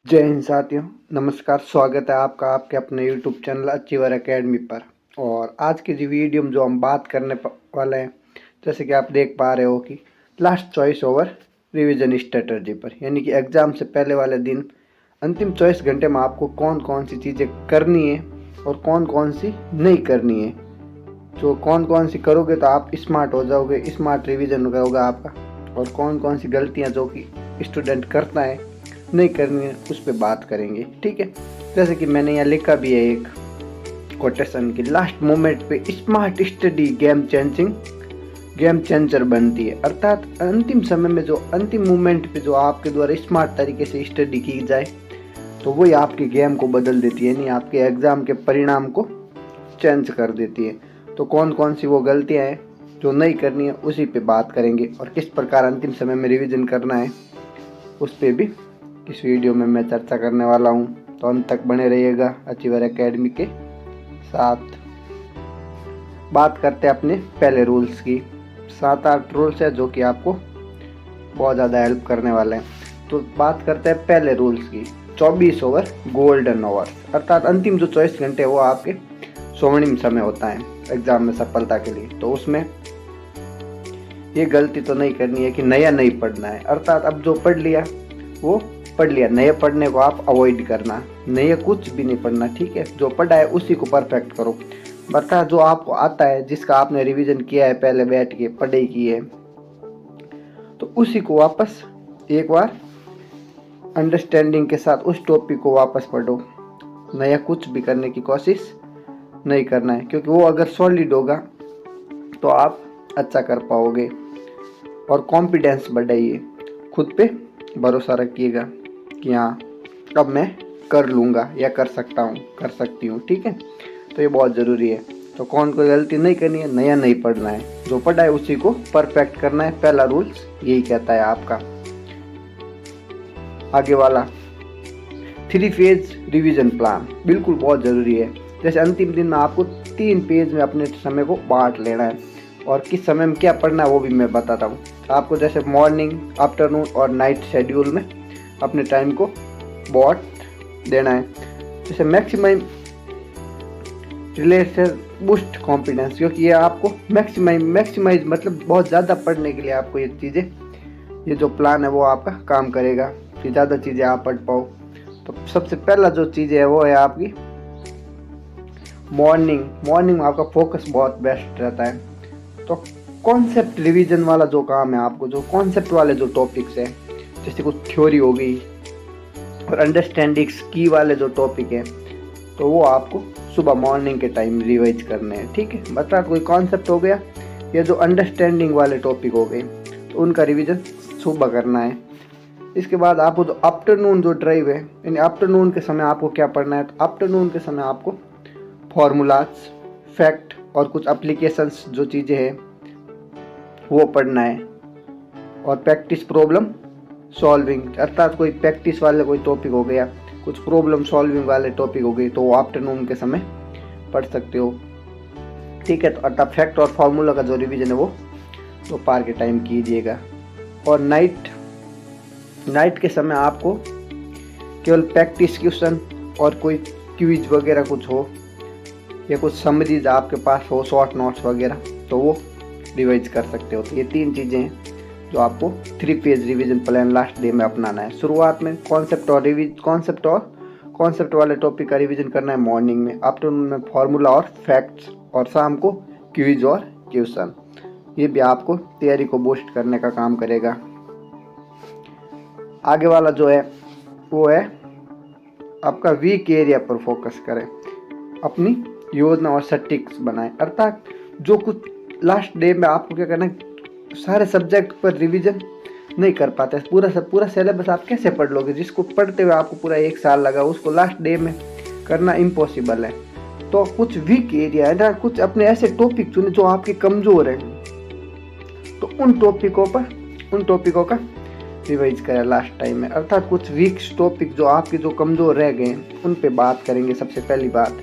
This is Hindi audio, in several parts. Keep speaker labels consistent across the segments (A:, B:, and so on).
A: जय हिंद साथियों, नमस्कार। स्वागत है आपका आपके अपने यूट्यूब चैनल अचीवर एकेडमी पर। और आज की जो वीडियो में जो हम बात करने वाले हैं, जैसे कि आप देख पा रहे हो कि last choice over revision strategy पर, यानी कि एग्ज़ाम से पहले वाले दिन अंतिम 24 घंटे में आपको कौन कौन सी चीज़ें करनी है और कौन कौन सी नहीं करनी है। जो कौन कौन सी करोगे तो आप स्मार्ट हो जाओगे, स्मार्ट रिवीजन होगा आपका। और कौन कौन सी गलतियाँ जो कि स्टूडेंट करता है नहीं करनी है, उस पर बात करेंगे। ठीक है, जैसे कि मैंने यहाँ लिखा भी है एक कोटेशन की, लास्ट मोमेंट पे स्मार्ट स्टडी गेम चेंजर बनती है। अर्थात अंतिम समय में, जो अंतिम मोमेंट पे जो आपके द्वारा स्मार्ट तरीके से स्टडी की जाए तो वही आपके गेम को बदल देती है, यानी आपके एग्ज़ाम के परिणाम को चेंज कर देती है। तो कौन कौन सी वो गलतियाँ हैं जो नहीं करनी है, उसी पे बात करेंगे। और किस प्रकार अंतिम समय में रिवीजन करना है, उस पर भी इस वीडियो में मैं चर्चा करने वाला हूँ। तो अंत तक बने रहिएगा अचीवर एकेडमी के साथ। बात करते हैं अपने पहले रूल्स की। 7-8 रूल्स है जो कि आपको बहुत ज़्यादा हेल्प करने वाले हैं। तो बात करते हैं पहले रूल्स की, 24 ओवर गोल्डन ओवर्स। अर्थात अंतिम जो 24 घंटे वो आपके स्वर्णिम समय होता है एग्ज़ाम में सफलता के लिए। तो उसमें ये गलती तो नहीं करनी है कि नया नहीं पढ़ना है। अर्थात अब जो पढ़ लिया वो पढ़ लिया, नए पढ़ने को आप अवॉइड करना, नए कुछ भी नहीं पढ़ना। ठीक है, जो पढ़ा है उसी को परफेक्ट करो। अर्थात जो आपको आता है, जिसका आपने रिवीजन किया है, पहले बैठ के पढ़ाई की है, तो उसी को वापस एक बार अंडरस्टैंडिंग के साथ उस टॉपिक को वापस पढ़ो। नया कुछ भी करने की कोशिश नहीं करना है, क्योंकि वो अगर सॉलिड होगा तो आप अच्छा कर पाओगे। और कॉन्फिडेंस बढ़ाइए, खुद पे भरोसा रखिएगा कि हाँ, अब मैं कर लूँगा या कर सकता हूँ, कर सकती हूँ। ठीक है, तो ये बहुत ज़रूरी है। तो कोई गलती नहीं करनी है, नया नहीं पढ़ना है, जो पढ़ा है उसी को परफेक्ट करना है। पहला रूल्स यही कहता है आपका। आगे वाला 3 फेज रिवीजन प्लान बिल्कुल बहुत ज़रूरी है। जैसे अंतिम दिन में आपको 3 पेज में अपने समय को बांट लेना है, और किस समय में क्या पढ़ना है वो भी मैं बताता हूँ आपको। जैसे मॉर्निंग, आफ्टरनून और नाइट शेड्यूल में अपने टाइम को बांट देना है। जैसे मैक्सिमम रिलेटेड बूस्ट कॉन्फिडेंस, क्योंकि ये आपको मैक्सिमाइज मतलब बहुत ज़्यादा पढ़ने के लिए आपको ये चीज़ें, ये जो प्लान है वो आपका काम करेगा कि ज़्यादा चीज़ें आप पढ़ पाओ। तो सबसे पहला जो चीज़ है वो है आपकी मॉर्निंग में आपका फोकस बहुत बेस्ट रहता है। तो कॉन्सेप्ट रिवीजन वाला जो काम है आपको, जो कॉन्सेप्ट वाले जो टॉपिक्स हैं, जैसे कुछ थ्योरी हो गई और अंडरस्टैंडिंग्स की वाले जो टॉपिक हैं, तो वो आपको सुबह मॉर्निंग के टाइम रिवाइज करने हैं। ठीक है, मतलब कोई कॉन्सेप्ट हो गया या जो अंडरस्टैंडिंग वाले टॉपिक हो गए, तो उनका रिवीजन सुबह करना है। इसके बाद आपको जो आफ्टरनून जो ड्राइव है, यानी आफ्टरनून के समय आपको क्या पढ़ना है, तो आफ्टरनून के समय आपको फॉर्मूलाज, फैक्ट और कुछ एप्लीकेशंस जो चीज़ें हैं वो पढ़ना है। और प्रैक्टिस प्रॉब्लम सॉल्विंग, अर्थात कोई प्रैक्टिस वाले कोई टॉपिक हो गया, कुछ प्रॉब्लम सॉल्विंग वाले टॉपिक हो गई, तो वो आफ्टरनून के समय पढ़ सकते हो। ठीक है, तो अर्थात फैक्ट और फार्मूला का जो रिवीजन है वो दोपहर के टाइम कीजिएगा। और नाइट के समय आपको केवल प्रैक्टिस क्वेश्चन और कोई क्विज वगैरह कुछ हो या कुछ समरीज आपके पास हो, शॉर्ट नोट्स वगैरह, तो वो रिवाइज कर सकते हो। तो ये 3 चीज़ें हैं जो आपको 3 page revision plan last day में अपनाना है। शुरुआत में कॉन्सेप्ट वाले टॉपिक का रिवीजन करना है मॉर्निंग में, आफ्टरनून में फार्मूला और फैक्ट्स, और शाम को क्विज और क्वेश्चन। ये भी आपको तैयारी को बूस्ट करने का काम करेगा। आगे वाला जो है वो है आपका वीक एरिया पर फोकस करें, अपनी योजना और सटीक्स बनाएं। अर्थात जो कुछ लास्ट डे में आपको क्या करना है, सारे सब्जेक्ट पर रिवीजन नहीं कर पाते, पूरा सिलेबस आप कैसे पढ़ लोगे, जिसको पढ़ते हुए आपको पूरा 1 साल लगा, उसको लास्ट डे में करना इम्पॉसिबल है। तो कुछ वीक एरिया है ना, कुछ अपने ऐसे टॉपिक चुने जो आपके कमज़ोर हैं, तो उन टॉपिकों का रिवाइज करें लास्ट टाइम में। अर्थात कुछ वीक टॉपिक जो आपके जो कमज़ोर रह गए हैं उन पे बात करेंगे। सबसे पहली बात,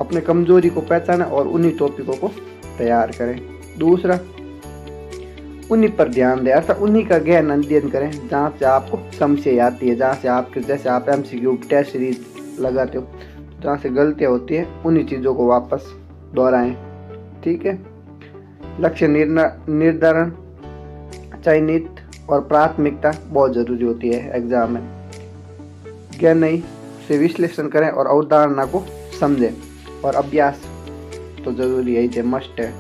A: अपने कमजोरी को पहचानें और उन्हीं टॉपिकों को तैयार करें। दूसरा, उन्हीं पर ध्यान दें, अर्थात उन्हीं का गहन अध्ययन करें जहाँ से आपको समस्या आती है, जहाँ से आपके जैसे आप MCQ टेस्ट सीरीज लगाते हो, जहाँ से गलतियाँ होती हैं उन्हीं चीज़ों को वापस दोहराएं। ठीक है। लक्ष्य निर्धारण, चयनित और प्राथमिकता बहुत ज़रूरी होती है एग्जाम में। ज्ञान से विश्लेषण करें और अवधारणा को समझें, और अभ्यास तो जरूरी है, मस्ट है।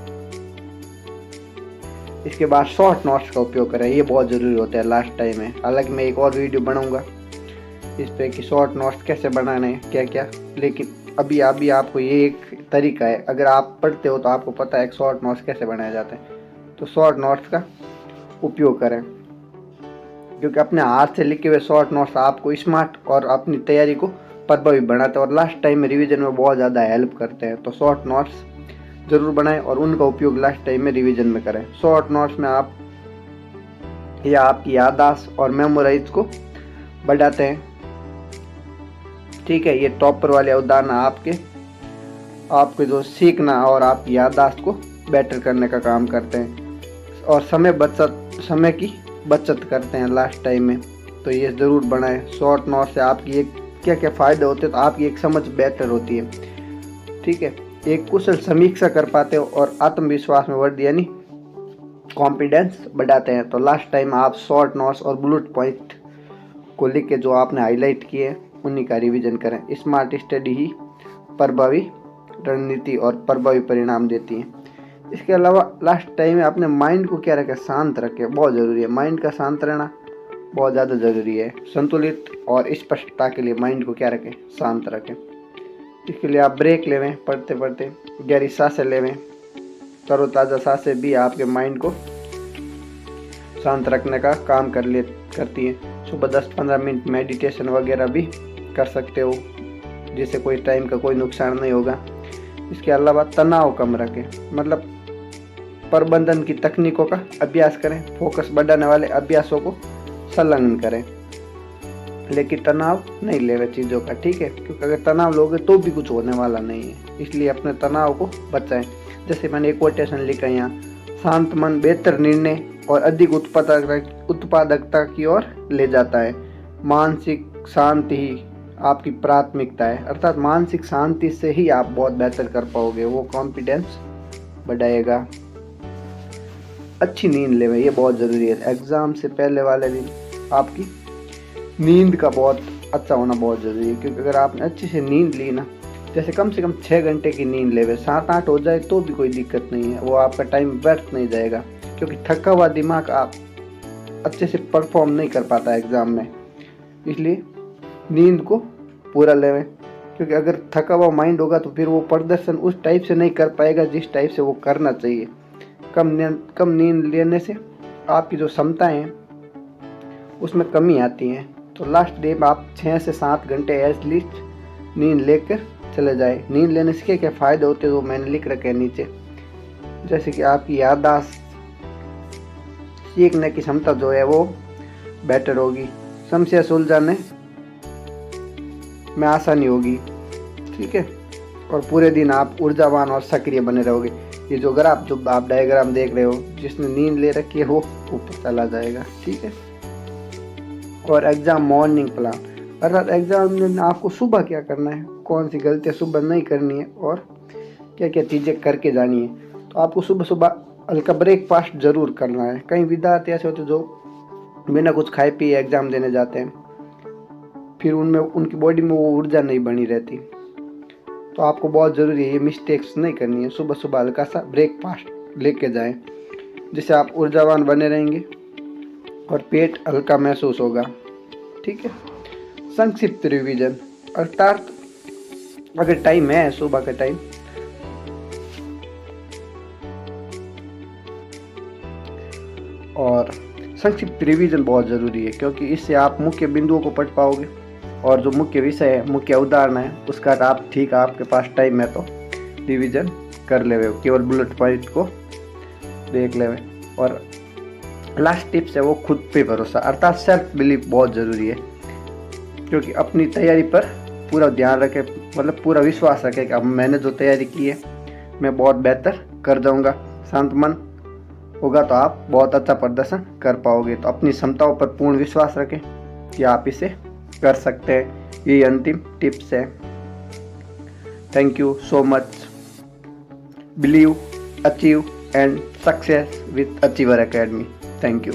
A: इसके बाद शॉर्ट नोट्स का उपयोग करें, ये बहुत ज़रूरी होता है लास्ट टाइम में। हालांकि मैं एक और वीडियो बनाऊंगा इस पे कि शॉर्ट नोट्स कैसे बनाने हैं, क्या क्या, लेकिन अभी आपको ये एक तरीका है, अगर आप पढ़ते हो तो आपको पता है शॉर्ट नोट्स कैसे बनाए जाते हैं। तो शॉर्ट नोट्स का उपयोग करें, क्योंकि अपने हाथ से लिखे हुए शॉर्ट नोट्स आपको स्मार्ट और अपनी तैयारी को प्रभावी बनाते हैं और लास्ट टाइम में रिवीजन में बहुत ज़्यादा हेल्प करते हैं। तो शॉर्ट नोट्स ज़रूर बनाएं और उनका उपयोग लास्ट टाइम में रिवीजन में करें। शॉर्ट नोट्स में आप या आपकी याददाश्त और मेमोराइज को बढ़ाते हैं। ठीक है। ये टॉपर वाले अवधारणा आपके जो सीखना और आपकी याददाश्त को बेटर करने का काम करते हैं और समय की बचत करते हैं लास्ट टाइम में। तो ये ज़रूर बनाएं। शॉर्ट नोट से आपकी एक क्या क्या फ़ायदे होते हैं, तो आपकी एक समझ बेहतर होती है। ठीक है। एक कुशल समीक्षा कर पाते हो और आत्मविश्वास में वृद्धि यानी कॉन्फिडेंस बढ़ाते हैं। तो लास्ट टाइम आप शॉर्ट नोट्स और बुलेट पॉइंट को लिख के जो आपने हाईलाइट किए उन्हीं का रिवीजन करें। स्मार्ट स्टडी ही प्रभावी रणनीति और प्रभावी परिणाम देती है। इसके अलावा लास्ट टाइम में अपने माइंड को क्या रखें, शांत रखें, बहुत ज़रूरी है। माइंड का शांत रहना बहुत ज़्यादा ज़रूरी है। संतुलित और स्पष्टता के लिए माइंड को क्या रखें, शांत रखें। इसके लिए आप ब्रेक लेवें, पढ़ते पढ़ते गहरी सांसें लेवें। तरोताज़ा सांसें भी आपके माइंड को शांत रखने का काम करती है। सुबह 10-15 मिनट मेडिटेशन वगैरह भी कर सकते हो, जिससे कोई टाइम का कोई नुकसान नहीं होगा। इसके अलावा तनाव कम रखें, मतलब प्रबंधन की तकनीकों का अभ्यास करें। फोकस बढ़ाने वाले अभ्यासों को संलग्न करें, लेकिन तनाव नहीं लेवे चीज़ों का। ठीक है। क्योंकि अगर तनाव लोगे तो भी कुछ होने वाला नहीं है, इसलिए अपने तनाव को बचाएं। जैसे मैंने एक कोटेशन लिखा है यहाँ, शांत मन बेहतर निर्णय और अधिक उत्पादकता की ओर ले जाता है। मानसिक शांति ही आपकी प्राथमिकता है, अर्थात मानसिक शांति से ही आप बहुत बेहतर कर पाओगे, वो कॉन्फिडेंस बढ़ाएगा। अच्छी नींद लेवे, ये बहुत ज़रूरी है। एग्ज़ाम से पहले वाले दिन आपकी नींद का बहुत अच्छा होना बहुत ज़रूरी है, क्योंकि अगर आपने अच्छी से नींद ली ना, जैसे कम से कम 6 घंटे की नींद लेवे, 7-8 हो जाए तो भी कोई दिक्कत नहीं है, वो आपका टाइम व्यर्थ नहीं जाएगा। क्योंकि थका हुआ दिमाग आप अच्छे से परफॉर्म नहीं कर पाता एग्ज़ाम में, इसलिए नींद को पूरा लेवें। क्योंकि अगर थका हुआ माइंड होगा तो फिर वो प्रदर्शन उस टाइप से नहीं कर पाएगा जिस टाइप से वो करना चाहिए। कम नींद लेने से आपकी जो क्षमताएं हैं उसमें कमी आती हैं। तो लास्ट डे में आप 6 से 7 घंटे एटलीस्ट नींद लेकर चले जाए। नींद लेने से क्या क्या फ़ायदे होते हैं वो मैंने लिख रखे हैं नीचे। जैसे कि आपकी याददाश्त, सीखने की क्षमता जो है वो बेटर होगी, समस्या सुलझाने में आसानी होगी। ठीक है। और पूरे दिन आप ऊर्जावान और सक्रिय बने रहोगे। ये जो आप डायग्राम देख रहे हो, जिसने नींद ले रखी है वो ऊपर चला जाएगा। ठीक है। और एग्ज़ाम मॉर्निंग प्लान, अर्थात एग्ज़ाम में आपको सुबह क्या करना है, कौन सी गलतियाँ सुबह नहीं करनी है और क्या क्या चीज़ें करके जानी है। तो आपको सुबह सुबह हल्का ब्रेकफास्ट ज़रूर करना है। कई विद्यार्थी ऐसे होते जो बिना कुछ खाए पिए एग्ज़ाम देने जाते हैं, फिर उनकी बॉडी में वो ऊर्जा नहीं बनी रहती। तो आपको बहुत ज़रूरी है ये मिस्टेक्स नहीं करनी है। सुबह सुबह हल्का सा ब्रेकफास्ट लेके जाएं, जिससे आप ऊर्जावान बने रहेंगे और पेट हल्का महसूस होगा। ठीक है। संक्षिप्त रिवीजन, अर्थात अगर टाइम है सुबह का टाइम, और संक्षिप्त रिवीजन बहुत ज़रूरी है, क्योंकि इससे आप मुख्य बिंदुओं को पढ़ पाओगे और जो मुख्य विषय है, मुख्य अवधारणा है, उसका आप ठीक आपके पास टाइम है तो रिवीजन कर लेवे, केवल बुलेट पॉइंट को देख लेवे। और लास्ट टिप्स है वो खुद पे भरोसा, अर्थात सेल्फ बिलीफ बहुत ज़रूरी है। क्योंकि अपनी तैयारी पर पूरा ध्यान रखें, मतलब पूरा विश्वास रखें कि अब मैंने जो तैयारी की है मैं बहुत बेहतर कर जाऊंगा। शांत मन होगा तो आप बहुत अच्छा प्रदर्शन कर पाओगे। तो अपनी क्षमताओं पर पूर्ण विश्वास रखें कि आप इसे कर सकते हैं। यही अंतिम टिप्स है। Thank you so much. Believe, achieve and success with achiever academy. Thank you.